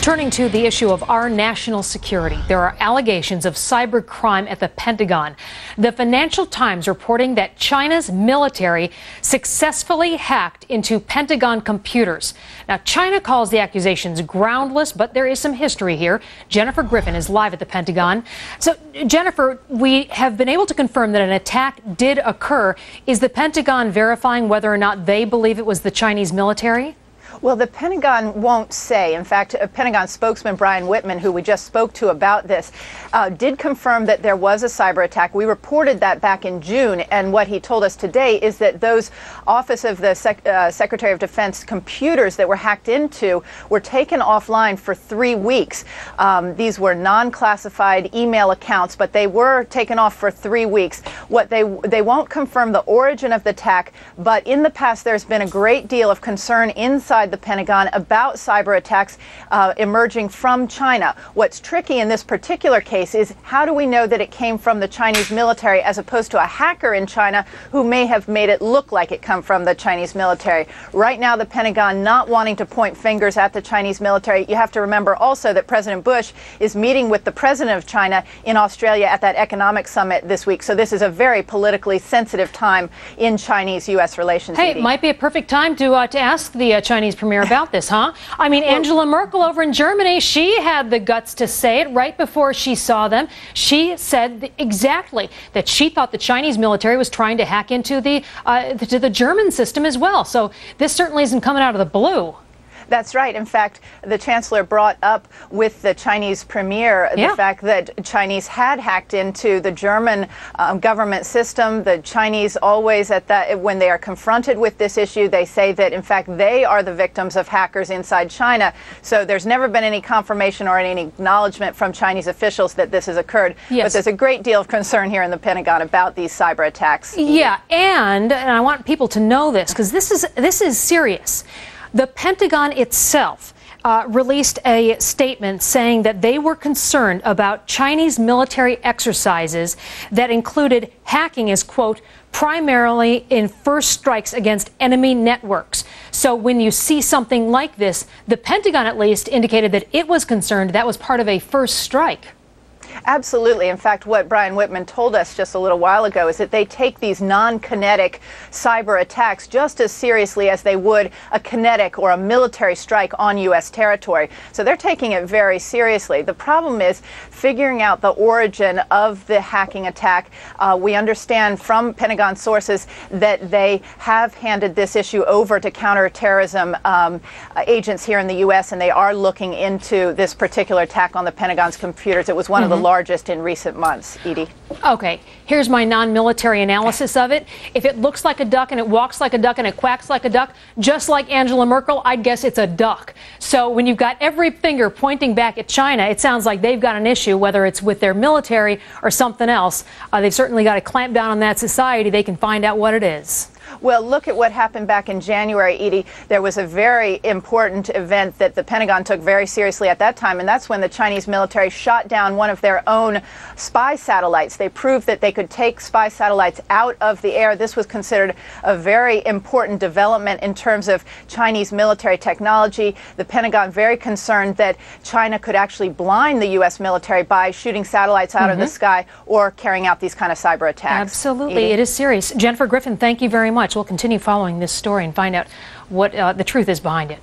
Turning to the issue of our national security, there are allegations of cybercrime at the Pentagon. The Financial Times reporting that China's military successfully hacked into Pentagon computers. Now, China calls the accusations groundless, but there is some history here. Jennifer Griffin is live at the Pentagon. So, Jennifer, we have been able to confirm that an attack did occur. Is the Pentagon verifying whether or not they believe it was the Chinese military? Well, the Pentagon won't say. In fact, a Pentagon spokesman, Brian Whitman, who we just spoke to about this, did confirm that there was a cyber attack. We reported that back in June, and what he told us today is that those Office of the Secretary of Defense computers that were hacked into were taken offline for 3 weeks. These were non-classified email accounts, but they were taken off for 3 weeks. What they won't confirm the origin of the attack, but in the past there's been a great deal of concern inside the Pentagon about cyber attacks emerging from China. What's tricky in this particular case is how do we know that it came from the Chinese military as opposed to a hacker in China who may have made it look like it come from the Chinese military. Right now, the Pentagon not wanting to point fingers at the Chinese military. You have to remember also that President Bush is meeting with the president of China in Australia at that economic summit this week. So this is a very politically sensitive time in Chinese-U.S. relations. Hey, it might be a perfect time to ask the Chinese premier about this, huh? I mean, Angela Merkel over in Germany, she had the guts to say it right before she saw them. She said exactly that she thought the Chinese military was trying to hack into the German system as well. So this certainly isn't coming out of the blue. That's right. In fact, the chancellor brought up with the Chinese premier the fact that Chinese had hacked into the German government system. The Chinese always when they are confronted with this issue, they say that, in fact, they are the victims of hackers inside China. So there's never been any confirmation or any acknowledgement from Chinese officials that this has occurred. Yes. But there's a great deal of concern here in the Pentagon about these cyber attacks. Yeah, and I want people to know this because this is serious. The Pentagon itself released a statement saying that they were concerned about Chinese military exercises that included hacking as, quote, primarily in first strikes against enemy networks. So when you see something like this, the Pentagon at least indicated that it was concerned that was part of a first strike. Absolutely. In fact, what Brian Whitman told us just a little while ago is that they take these non-kinetic cyber attacks just as seriously as they would a kinetic or a military strike on U.S. territory. So they're taking it very seriously. The problem is figuring out the origin of the hacking attack. We understand from Pentagon sources that they have handed this issue over to counterterrorism agents here in the U.S., and they are looking into this particular attack on the Pentagon's computers. It was one of the largest in recent months, Edie. Okay, here's my non-military analysis of it. If it looks like a duck and it walks like a duck and it quacks like a duck, just like Angela Merkel, I'd guess it's a duck. So when you've got every finger pointing back at China, it sounds like they've got an issue, whether it's with their military or something else. They've certainly got to clamp down on that society. They can find out what it is. Well, look at what happened back in January, Edie. There was a very important event that the Pentagon took very seriously at that time, and that's when the Chinese military shot down one of their own spy satellites. They proved that they could take spy satellites out of the air. This was considered a very important development in terms of Chinese military technology. The Pentagon very concerned that China could actually blind the U.S. military by shooting satellites out of the sky or carrying out these kind of cyber attacks. Absolutely. Edie? It is serious. Jennifer Griffin, thank you very much. We'll continue following this story and find out what the truth is behind it.